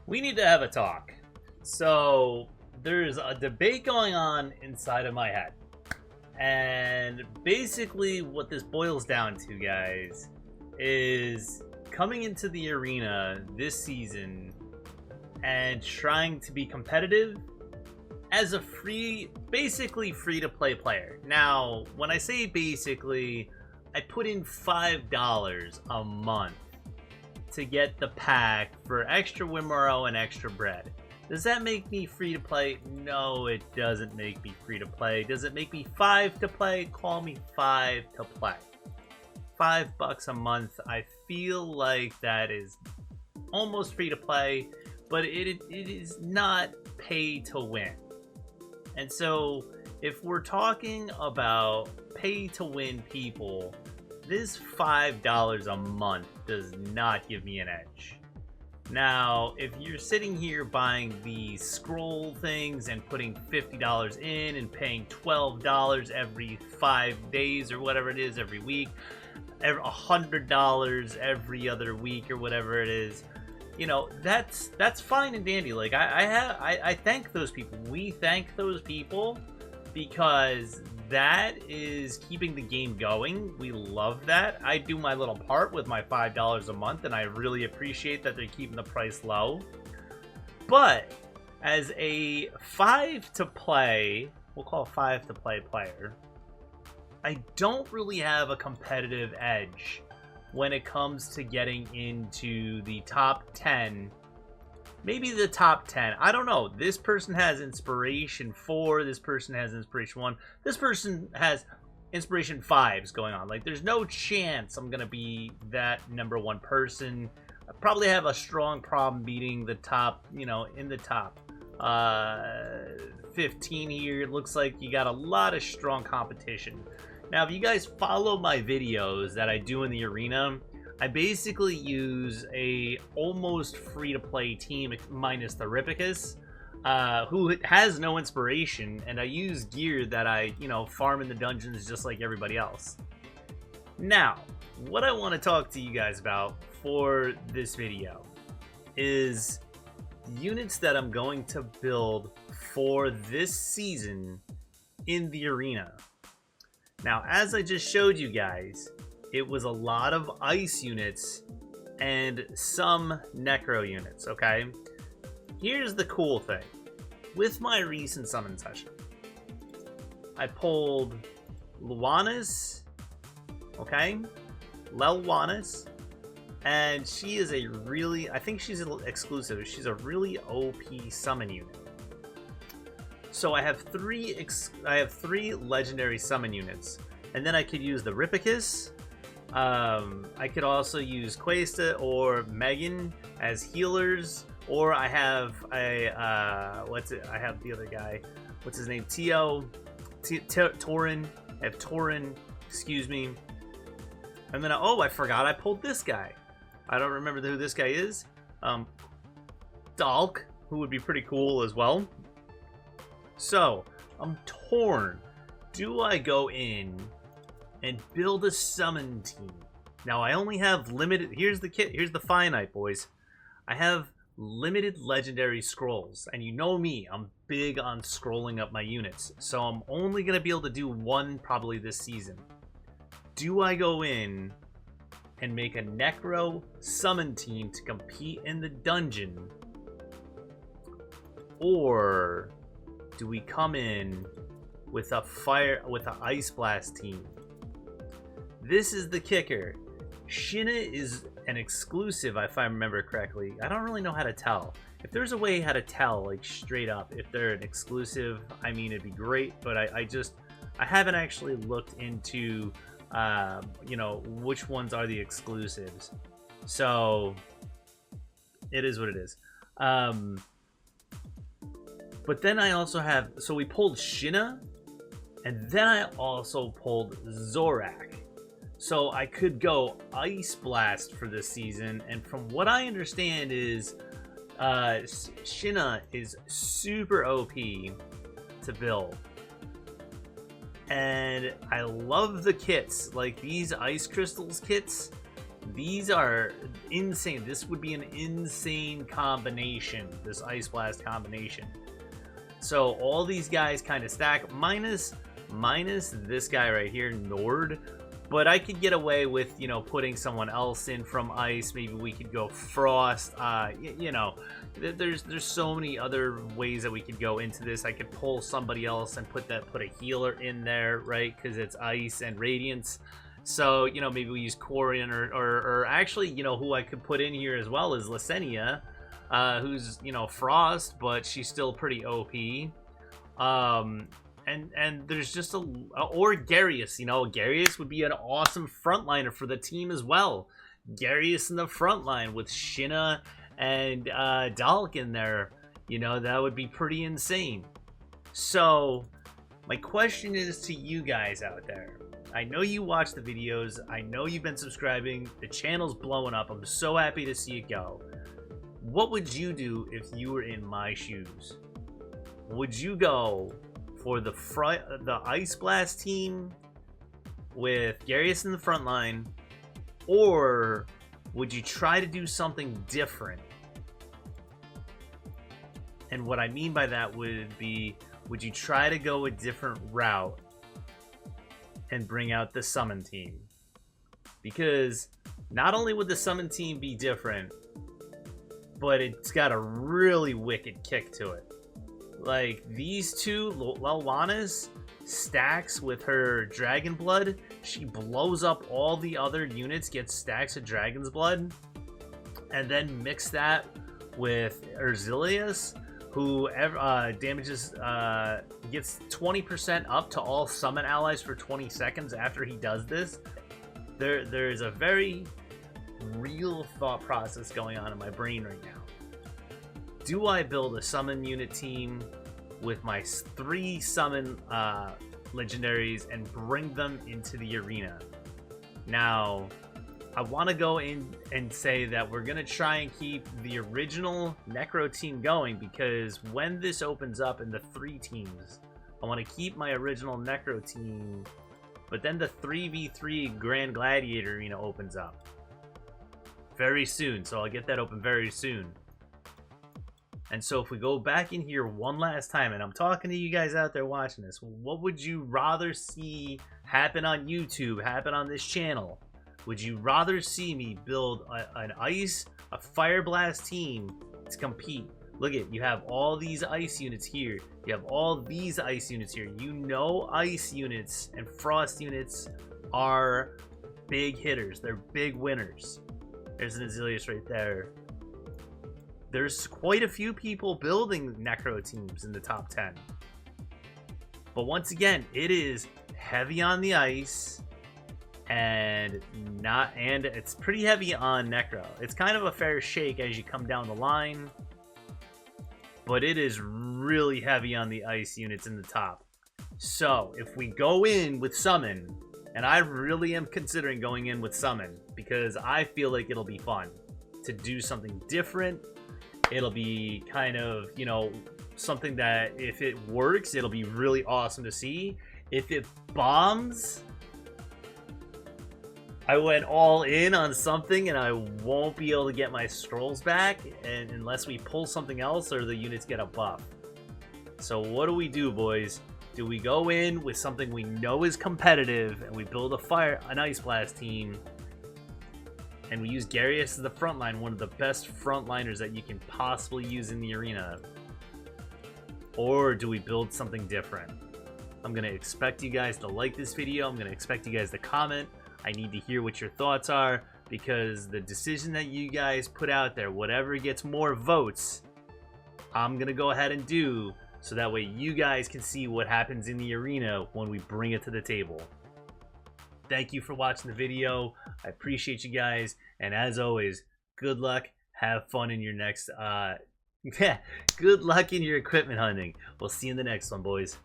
We need to have a talk. So, there's a debate going on inside of my head. And basically, what this boils down to, guys, is coming into the arena this season and trying to be competitive as a basically free to play player. Now, when I say basically, I put in $5 a month to get the pack for extra Wimaro and extra bread. Does that make me free to play? No, it doesn't make me free to play. Does it make me 5 to play? Call me 5 to play. $5 a month. I feel like that is almost free to play, but it is not pay to win. And so if we're talking about pay to win people, this $5 a month does not give me an edge. Now, if you're sitting here buying the scroll things and putting $50 in and paying $12 every 5 days or whatever it is every week, $100 every other week or whatever it is, you know, that's fine and dandy. Like I thank those people. We thank those people because that is keeping the game going. We love that. I do my little part with my $5 a month, and I really appreciate that they're keeping the price low. But as a 5 to play, we'll call 5 to play player, I don't really have a competitive edge when it comes to getting into the top 10. Maybe the top 10. I don't know. This person has Inspiration 4. This person has Inspiration 1. This person has Inspiration 5s going on. Like, there's no chance I'm going to be that #1 person. I probably have a strong problem beating the top, you know, in the top 15 here. It looks like you got a lot of strong competition. Now, if you guys follow my videos that I do in the arena, I basically use a almost free-to-play team minus the Ripicus, who has no inspiration, and I use gear that I, you know, farm in the dungeons just like everybody else. Now, what I want to talk to you guys about for this video is units that I'm going to build for this season in the arena. Now, as I just showed you guys, it was a lot of ice units and some necro units, okay? Here's the cool thing. With my recent summon session, I pulled Luanis, okay? Lelwanis, and she is a really, I think she's exclusive. She's a really OP summon unit. So I have three legendary summon units, and then I could use the Ripicus. I could also use Questa or Megan as healers, or I have a I have the other guy. What's his name? Torin. I have Torin. Excuse me. And then I forgot I pulled this guy. I don't remember who this guy is. Dalk, who would be pretty cool as well. So I'm torn. Do I go in and build a summon team? Now, I only have limited... Here's the kit. Here's the finite, boys. I have limited legendary scrolls. And you know me. I'm big on scrolling up my units. So I'm only going to be able to do one probably this season. Do I go in and make a Necro summon team to compete in the dungeon? Or do we come in with a Ice Blast team? This is the kicker. Shinna is an exclusive, if I remember correctly. I don't really know how to tell. If there's a way how to tell, like, straight up, if they're an exclusive, I mean, it'd be great. But I haven't actually looked into, you know, which ones are the exclusives. So it is what it is. But then I also have, so we pulled Shinna, and then I also pulled Zorak. So I could go Ice Blast for this season, and from what I understand is Shinna is super OP to build. And I love the kits, like these Ice Crystals kits. These are insane. This would be an insane combination, this Ice Blast combination. So all these guys kind of stack, minus this guy right here, Nord. But I could get away with, you know, putting someone else in from Ice. Maybe we could go Frost. You know, there's so many other ways that we could go into this. I could pull somebody else and put a healer in there, right? Because it's Ice and Radiance. So, you know, maybe we use Corian or actually, you know, who I could put in here as well is Lysenia, who's, you know, Frost, but she's still pretty OP. And there's just or Garius, you know, Garius would be an awesome frontliner for the team as well. Garius in the front line with Shinna and Dalek in there, you know, that would be pretty insane. So my question is to you guys out there. I know you watch the videos. I know you've been subscribing. The channel's blowing up. I'm so happy to see it go. What would you do if you were in my shoes? Would you go for the Ice Blast team with Garius in the front line, or would you try to do something different? And what I mean by that would be, would you try to go a different route and bring out the Summon team? Because not only would the Summon team be different, but it's got a really wicked kick to it. Like, these two, Lelwana's stacks with her Dragon Blood, she blows up all the other units, gets stacks of Dragon's Blood, and then mix that with Erzilius, who damages, gets 20% up to all summon allies for 20 seconds after he does this. There's a very real thought process going on in my brain right now. Do I build a summon unit team with my 3 summon legendaries and bring them into the arena? Now, I want to go in and say that we're going to try and keep the original Necro team going, because when this opens up in the 3 teams, I want to keep my original Necro team, but then the 3v3 Grand Gladiator arena opens up very soon, so I'll get that open very soon. And so if we go back in here one last time, and I'm talking to you guys out there watching this, what would you rather see happen on YouTube, happen on this channel? Would you rather see me build a Fire Blast team to compete? Look at, you have all these Ice units here. You have all these Ice units here. You know, Ice units and Frost units are big hitters. They're big winners. There's an Azilius right there. There's quite a few people building Necro teams in the top 10. But once again, it is heavy on the Ice and it's pretty heavy on Necro. It's kind of a fair shake as you come down the line, but it is really heavy on the Ice units in the top. So if we go in with Summon, and I really am considering going in with Summon because I feel like it'll be fun to do something different. It'll be kind of, you know, something that if it works, it'll be really awesome to see. If it bombs, I went all in on something and I won't be able to get my scrolls back and unless we pull something else or the units get a buff. So what do we do, boys? Do we go in with something we know is competitive and we build an Ice Blast team, and we use Garius as the front line, one of the best frontliners that you can possibly use in the arena? Or do we build something different? I'm going to expect you guys to like this video. I'm going to expect you guys to comment. I need to hear what your thoughts are, because the decision that you guys put out there, whatever gets more votes, I'm going to go ahead and do, so that way you guys can see what happens in the arena when we bring it to the table. Thank you for watching the video. I appreciate you guys. And as always, good luck. Have fun in your next, good luck in your equipment hunting. We'll see you in the next one, boys.